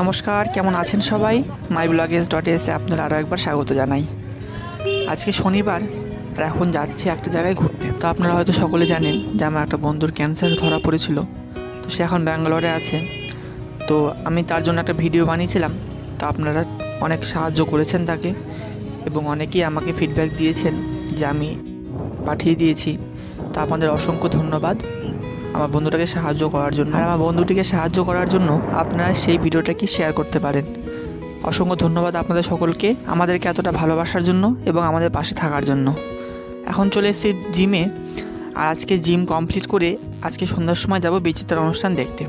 নমস্কার, কেমন আছেন সবাই? myvlogs.s আপনারা আরও একবার স্বাগত জানাই। আজকে শনিবার আর এখন যাচ্ছি একটা জায়গায় ঘুরতে। তো আপনারা হয়তো সকলে জানেন যে আমার একটা বন্ধুর ক্যান্সার ধরা পড়েছিল, তো সে এখন ব্যাঙ্গালোরে আছে। তো আমি তার জন্য একটা ভিডিও বানিয়েছিলাম। তো আপনারা অনেক সাহায্য করেছেন তাকে, এবং অনেকেই আমাকে ফিডব্যাক দিয়েছেন যে আমি পাঠিয়ে দিয়েছি। তো আপনাদের অসংখ্য ধন্যবাদ আমার বন্ধুটাকে সাহায্য করার জন্য। আর আমার বন্ধুটিকে সাহায্য করার জন্য আপনারা সেই ভিডিওটাকে শেয়ার করতে পারেন। অসংখ্য ধন্যবাদ আপনাদের সকলকে আমাদেরকে এতটা ভালোবাসার জন্য এবং আমাদের পাশে থাকার জন্য। এখন চলে এসেছি জিমে, আর আজকে জিম কমপ্লিট করে আজকে সন্ধ্যার সময় যাব বিচিত্রা অনুষ্ঠান দেখতে।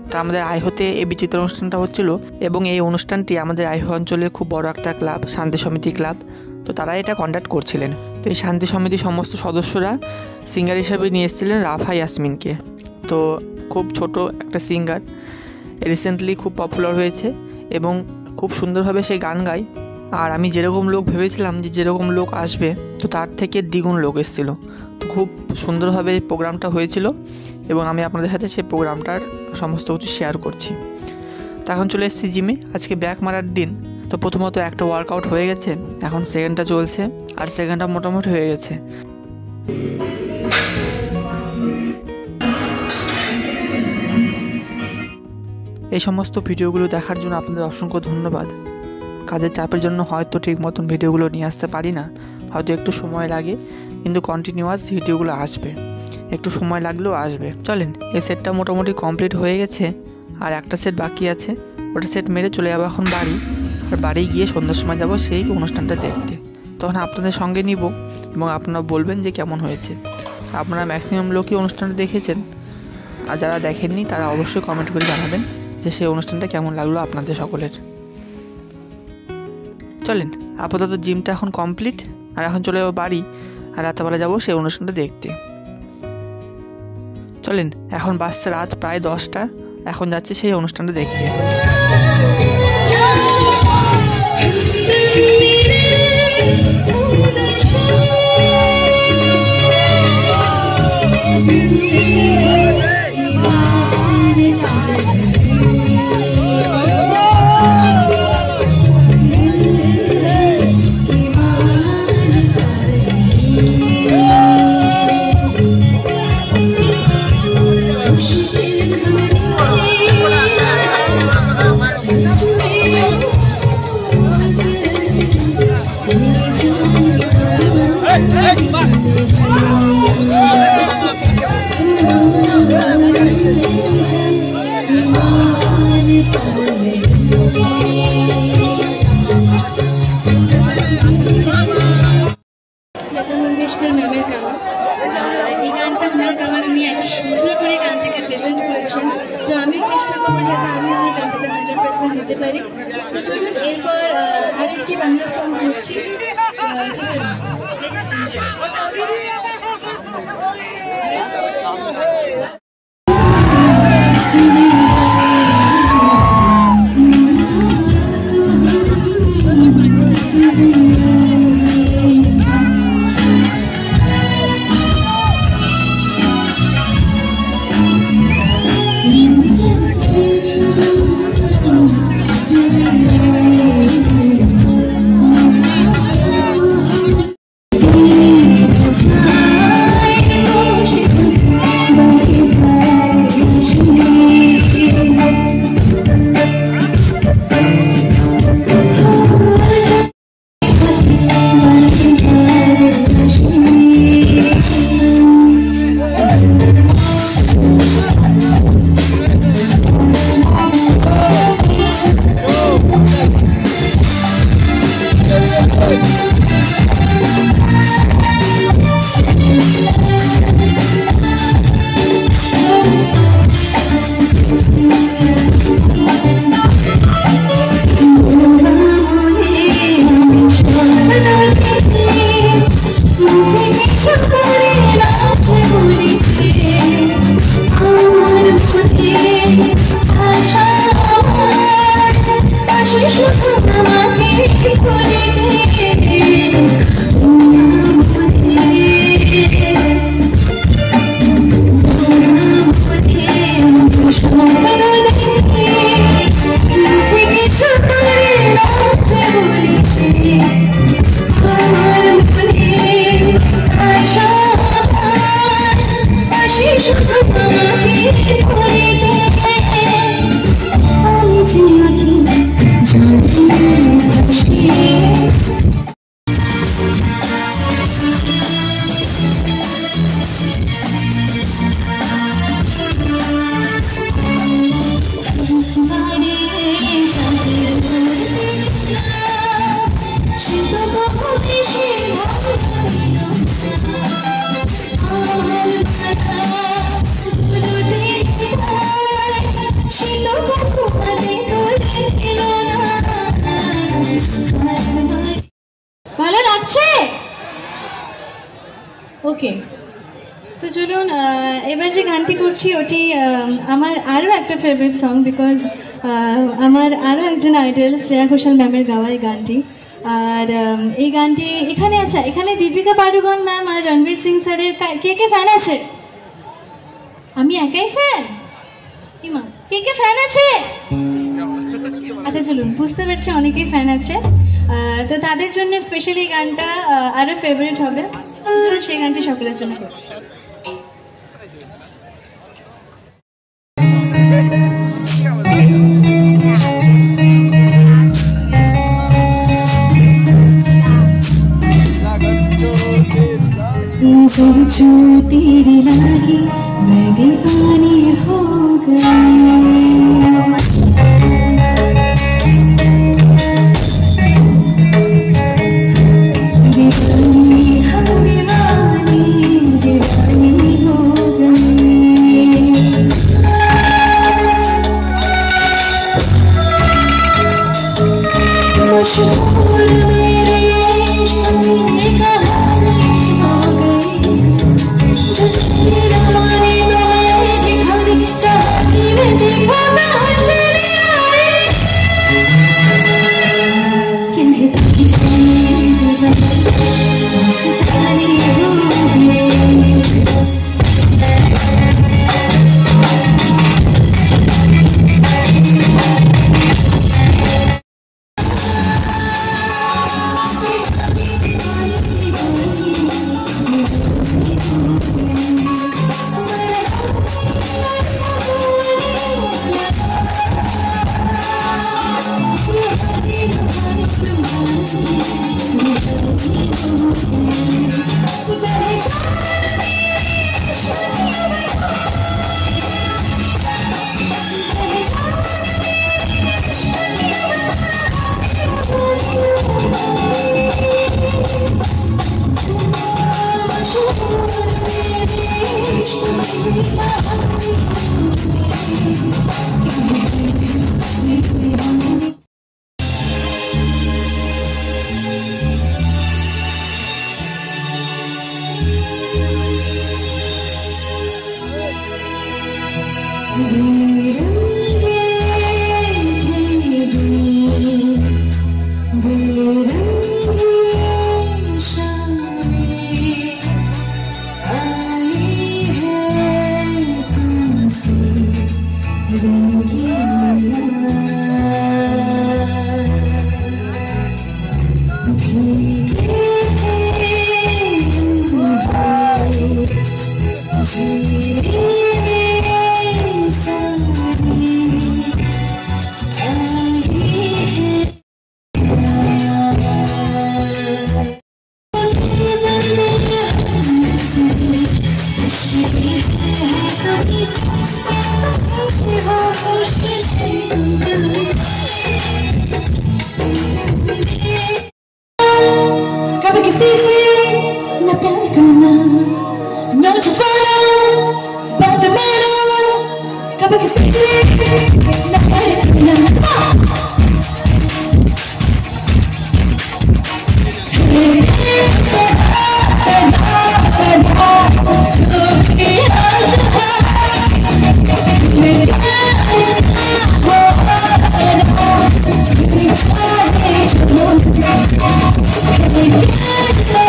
তা আমাদের আইহোতে এই বিচিত্রা অনুষ্ঠানটা হচ্ছিল, এবং এই অনুষ্ঠানটি আমাদের আইহো অঞ্চলের খুব বড় একটা ক্লাব, শান্তি সমিতি ক্লাব। তো তারা এটা কন্ডাক্ট করছিলেন। তো এই শান্তি সমিতির সমস্ত সদস্যরা সিঙ্গার হিসাবে নিয়ে এসেছিলেন রাফা ইয়াসমিনকে। তো খুব ছোট একটা সিঙ্গার, রিসেন্টলি খুব পপুলার হয়েছে এবং খুব সুন্দরভাবে সে গান গায়। আর আমি যেরকম লোক ভেবেছিলাম যে যেরকম লোক আসবে, তো তার থেকে দ্বিগুণ লোক এসেছিলো। তো খুব সুন্দরভাবে প্রোগ্রামটা হয়েছিল, এবং আমি আপনাদের সাথে সেই প্রোগ্রামটার সমস্ত কিছু শেয়ার করছি। তো এখন চলে এসেছি জিমে, আজকে ব্যাক মারার দিন। তো প্রথমত একটা ওয়ার্কআউট হয়ে গেছে, এখন সেকেন্ডটা চলছে, আর সেকেন্ডটা মোটামুটি হয়ে গেছে। এই সমস্ত ভিডিওগুলো দেখার জন্য আপনাদের অসংখ্য ধন্যবাদ। কাজের চাপের জন্য হয়তো ঠিক মতন ভিডিওগুলো নিয়ে আসতে পারি না, হয়তো একটু সময় লাগে, কিন্তু কন্টিনিউয়াস ভিডিওগুলো আসবে, একটু সময় লাগলেও আসবে। চলেন, এই সেটটা মোটামুটি কমপ্লিট হয়ে গেছে, আর একটা সেট বাকি আছে। ওটা সেট মেরে চলে যাবো এখন বাড়ি। আর বাড়ি গিয়ে সন্ধ্যার সময় যাব সেই অনুষ্ঠানটা দেখতে। তখন আপনাদের সঙ্গে নিব, এবং আপনারা বলবেন যে কেমন হয়েছে। আপনারা ম্যাক্সিমাম লোকই অনুষ্ঠানটা দেখেছেন, আর যারা দেখেননি তারা অবশ্যই কমেন্ট করে জানাবেন যে সেই অনুষ্ঠানটা কেমন লাগলো আপনাদের সকলের। চলেন, আপাতত জিমটা এখন কমপ্লিট, আর এখন চলে যাবো বাড়ি, আর রাতেবেলা যাবো সেই অনুষ্ঠানটা দেখতে। চলেন, এখন বাজছে রাত প্রায় 10টা, এখন যাচ্ছে সেই অনুষ্ঠানটা দেখতে। এই গানটা আমার গাওয়ার, উনি এত সুন্দর করে গানটাকে প্রেজেন্ট করেছেন। তো আমি চেষ্টা করবো যাতে আমি আমার গানটাতে 100% দিতে পারি। তো চলুন, এরপর আরেকটি বাংলা সং করছি। Let's enjoy. ভালো লাগছে? ওকে, তো চলুন এবার যে গানটি করছি ওটি আমার আরও একটা ফেভারিট সং, বিকজ আমার আরও একজন আইডল শ্রেয়া ঘোষাল ম্যামের গাওয়া এই গানটি। আর এই গানটি এখানে, আচ্ছা এখানে দীপিকা পাডুকোন ম্যাম আর রণবীর সিং স্যারের কে কে ফ্যান আছে? আমি একাই ফ্যান? ইমা, কে কে ফ্যান আছে? আচ্ছা চলুন, বুঝতে পারছি অনেকেই ফ্যান আছে, তো তাদের জন্য স্পেশালি গানটা আরও ফেভারিট হবে। চলুন সেই গানটি সকলের জন্য করছি। नजर जो तेरी लागी मैं दीवानी हो गई, दीवानी हम दीवानी दीवानी हो गई। मशहूर मेरे इश्क की कहानी हो गई, हमारी दोबारे दिखानी कहानी में देखा मैं चली आई, कहती सितारी हो गई। Yeah.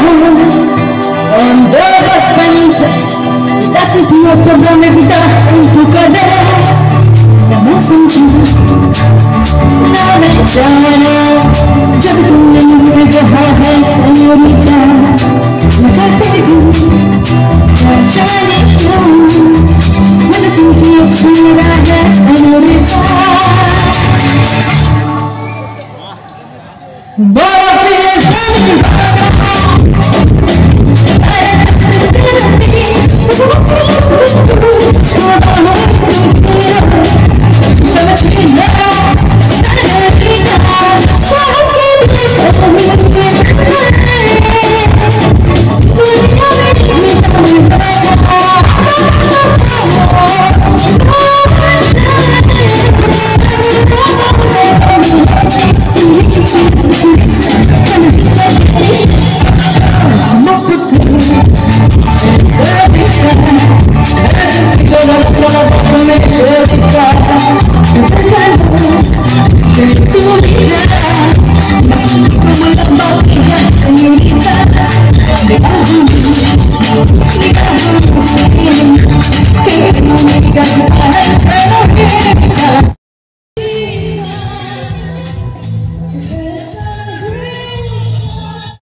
Quando pensa da sentire problemi vita in tu cadere siamo sinceri non è già tu ne mi sei hai signorita la carta di tu non c'è più ma la senti c'era signorita Don't